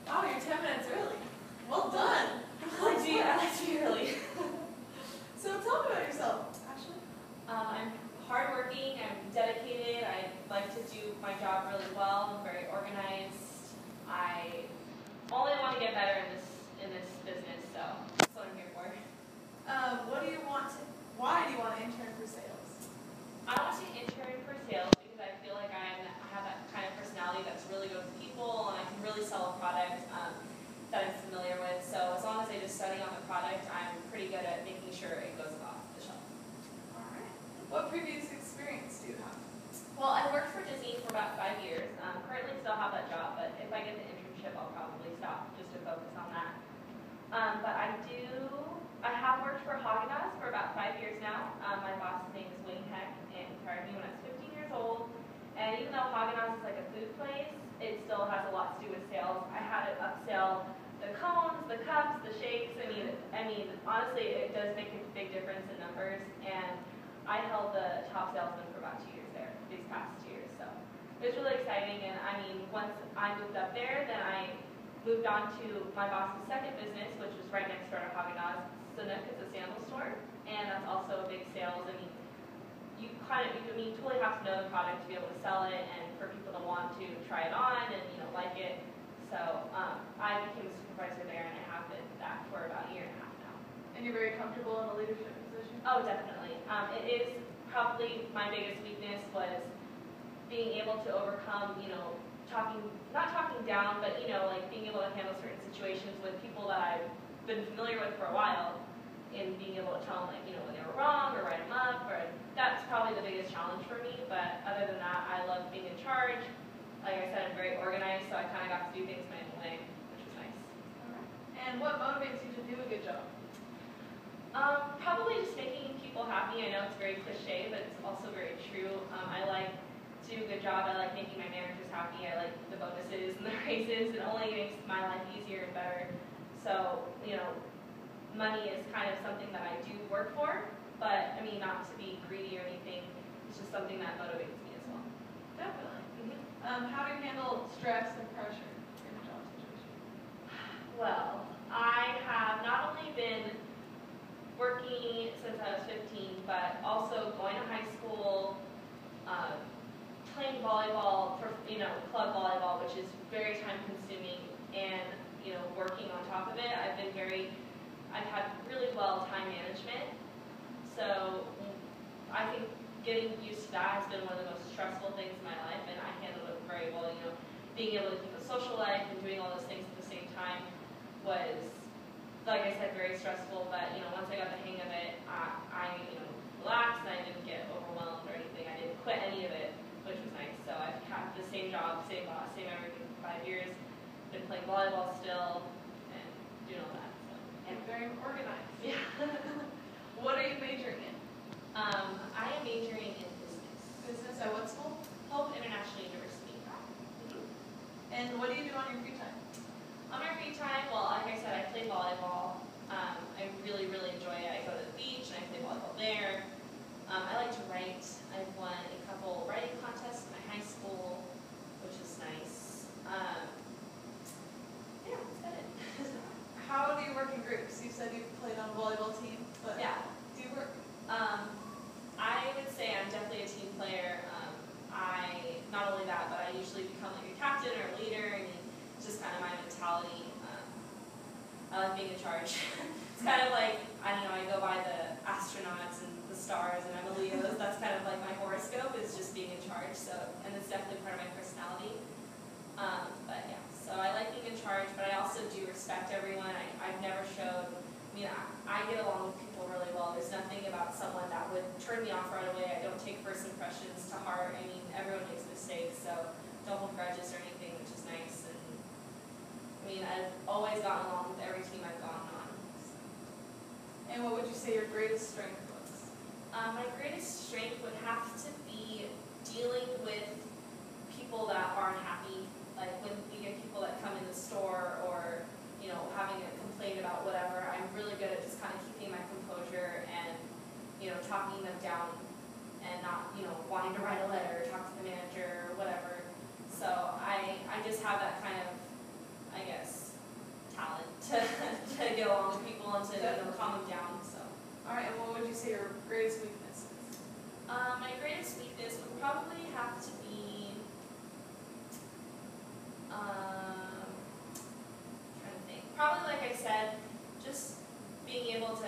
Wow, you're 10 minutes early. Well done. I like to be early. So tell me about yourself, Ashley. I'm hardworking, I'm dedicated, I like to do my job really well, I'm very organized. I only want to get better in this business, so that's what I'm here for. Why do you want to intern for sales? I want to intern for sales because I feel like I have that kind of personality that's really good with people, and I can really sell a product that I'm familiar with. So as long as I just study on the product, I'm pretty good at making sure it goes off the shelf. All right. What previous experience do you have? Well, I worked for Disney for about 5 years. Currently still have that job, but if I get the internship, I'll probably stop just to focus on that. But I have worked for Haagen-Dazs for about 5 years now. My boss's name is Wayne Heck, and he hired me when I was 15 years old. And even though Haagen-Dazs is like a food place, it still has a lot to do with sales. I had to upsell the cones, the cups, the shakes. I mean, honestly, it does make a big difference in numbers. And I held the top salesman for about 2 years there, these past 2 years. So it was really exciting. And I mean, once I moved up there, then I moved on to my boss's second business, which was right next door to Haagen-Dazs. Sanuk is a sandal store, and that's also a big sales. I mean, you totally have to know the product to be able to sell it, and for people to want to try it on and like it. So I became a supervisor there, and I have been that for about a year and a half now. And you're very comfortable in a leadership position? Oh, definitely. It is probably my biggest weakness was being able to overcome, not talking down, but like being able to handle certain situations with people that I've been familiar with for a while, and being able to tell them when they were wrong or write them up. That's probably the biggest challenge for me. But other than that, I love being in charge. Like I said, I'm very organized, so I kind of got to do things my own way, which was nice. All right. And what motivates you to do a good job? Probably just making people happy. I know it's very cliche, but it's also very true. I like to do a good job. I like making my managers happy. I like the bonuses and the raises. It only makes my life easier and better. So, money is kind of something that I do work for, but I mean, not to be greedy or anything. It's just something that motivates me as well. Definitely. How do you handle stress and pressure in a job situation? Well, I have not only been working since I was 15, but also going to high school, playing volleyball for club volleyball, which is very time consuming, and working on top of it. I've had really well time management, so I think getting used to that has been one of the most stressful things in my life, and I handled it very well. Being able to keep a social life and doing all those things at the same time was, like I said, very stressful. But once I got the hang of it, I relaxed, and I didn't get overwhelmed or anything. I didn't quit any of it, which was nice. So I've had the same job, same boss, same everything for 5 years. Been playing volleyball still and doing all that. And very organized. Yeah. What are you majoring in? I am majoring in business. Business at what school? Hope International University. And what do you do on your free time? On my free time, well, like I said, I play volleyball. I really, really enjoy it. I go to the beach and I play volleyball there. I like to write. I've won a couple writing contests in my high school, which is nice. Yeah, that's about it. How do you work in groups? You said you played on a volleyball team, but yeah. Do you work? I would say I'm definitely a team player. Not only that, but I usually become like a captain or a leader. I mean, it's just kind of my mentality. I like being in charge. It's kind of like, I don't know, I go by the astronauts and the stars, and I'm a Leo. That's kind of like my horoscope, is just being in charge. So, and it's definitely part of my personality. But yeah, so I like being in charge, but I also do respect everyone. I've never showed, I get along with people really well. There's nothing about someone that would turn me off right away. I don't take first impressions to heart. I mean, everyone makes mistakes, so don't hold grudges or anything, which is nice. And I've always gotten along with every team I've gone on. So. And what would you say your greatest strength was? My greatest strength would have to be dealing with people that aren't happy. Like when you get people that come in the store or, having a complaint about whatever, I'm really good at just kind of keeping my composure and, talking them down and not, wanting to write a letter or talk to the manager or whatever. So I just have that kind of, I guess, said, just being able to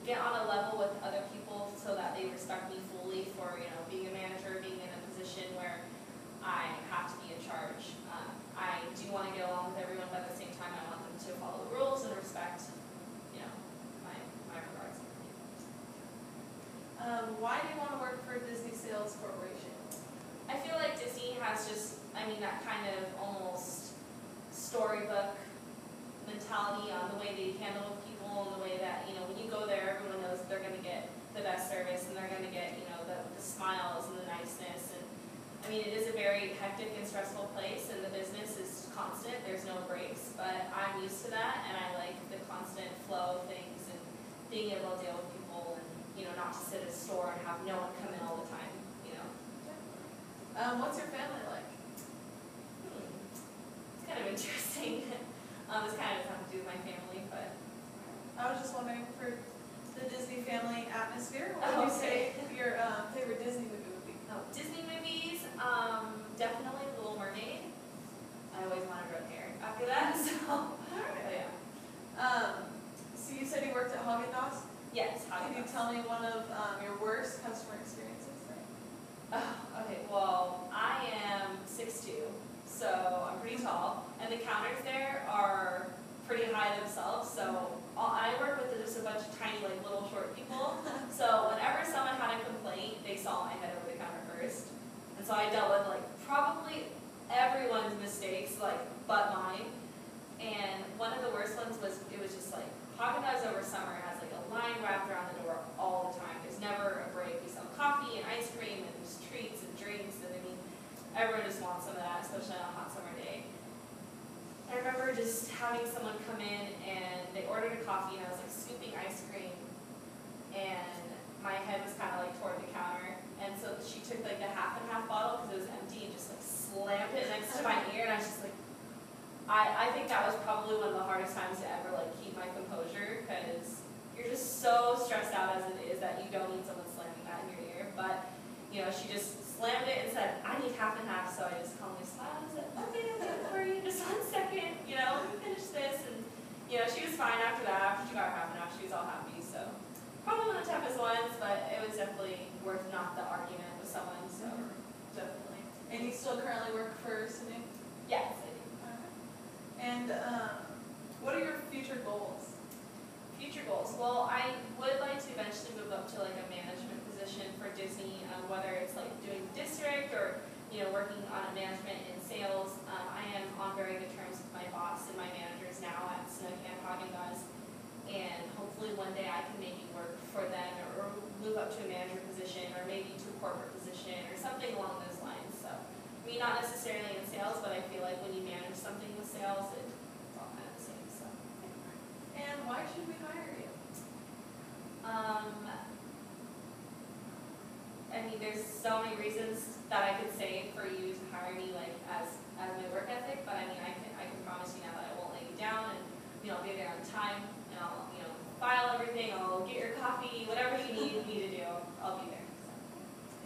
get on a level with other people so that they respect me fully for, being a manager, being in a position where I have to be in charge. I do want to get along with everyone, but at the same time, I want them to follow the rules and respect, my regards. Why do you want to work for Disney Sales Corporation? I feel like Disney has just, that kind of almost storybook mentality on the way they handle people and the way that, when you go there, everyone knows they're going to get the best service and they're going to get, the smiles and the niceness. And it is a very hectic and stressful place and the business is constant. There's no breaks, but I'm used to that and I like the constant flow of things and being able to deal with people and, not to sit at a store and have no one come in all the time, What's your family like? It's kind of interesting. This kind of has nothing to do with my family, but. I was just wondering, for the Disney family atmosphere, what Oh, would you okay. say your favorite Disney movie would be? Oh, Disney movies, definitely The Little Mermaid. I always wanted red hair after that, so. But yeah. So you said you worked at Haagen-Dazs. Yes, Can you tell me one of your worst customer experiences there? Oh, okay, well, I am 6'2", so I'm pretty tall, and the counters there are pretty high themselves, so I work with just a bunch of tiny, little short people, so whenever someone had a complaint, they saw my head over the counter first, and so I dealt with, probably everyone's mistakes, but mine, and one of the worst ones was, it was just, Haagen-Dazs over summer has, a line wrapped around the door all the time. There's never a break. We sell coffee and ice cream and just treats and drinks, and everyone just wants some of that, especially on a hot summer day. I remember just having someone come in and they ordered a coffee and I was scooping ice cream and my head was kind of toward the counter, and so she took the half and half bottle because it was empty and just slammed it next to my ear, and I was just I think that was probably one of the hardest times to ever keep my composure, because you're just so stressed out as it is that you don't need someone slamming that in your ear. But she just slammed it and said, "I need half and half." So I just calmly smiled and said, "Okay, I'll get it for you. Just 1 second. Let me finish this." And she was fine after that. After she got her half and half, she was all happy. So probably one of the toughest ones, but it was definitely worth not the argument with someone. So definitely. And you still currently work for Sydney? Yes, I do. And what are your future goals? Future goals. Well, I would like to eventually move up to a management position for Disney, whether it's doing district or working on management in sales. I am on very good terms with my boss and my managers now at Snook and Haagen-Dazs, and hopefully one day I can maybe work for them or move up to a manager position or maybe to a corporate position or something along those lines. So, not necessarily in sales, but I feel like when you manage something with sales, it's all kind of the same. So. And why should we hire you? There's so many reasons that I could say for you to hire me, as my work ethic. But I can promise you now that I won't let you down, and I'll be there on time, and I'll file everything, I'll get your coffee, whatever you need me to do, I'll be there. So.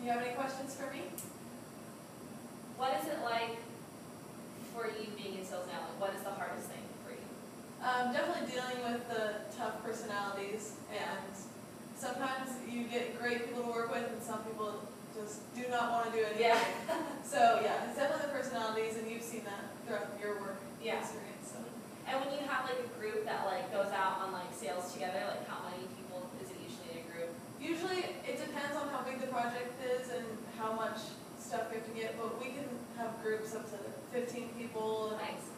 You have any questions for me? What is it like for you being in sales now? What is the hardest thing for you? Definitely dealing with the tough personalities, and sometimes you get great people to work with and some people just do not want to do anything. Yeah. So yeah, it's definitely the personalities, and you've seen that throughout your work experience. So. And when you have a group that goes out on sales together, how many people is it usually in a group? Usually it depends on how big the project is and how much stuff we have to get, but we can have groups up to 15 people. And Nice.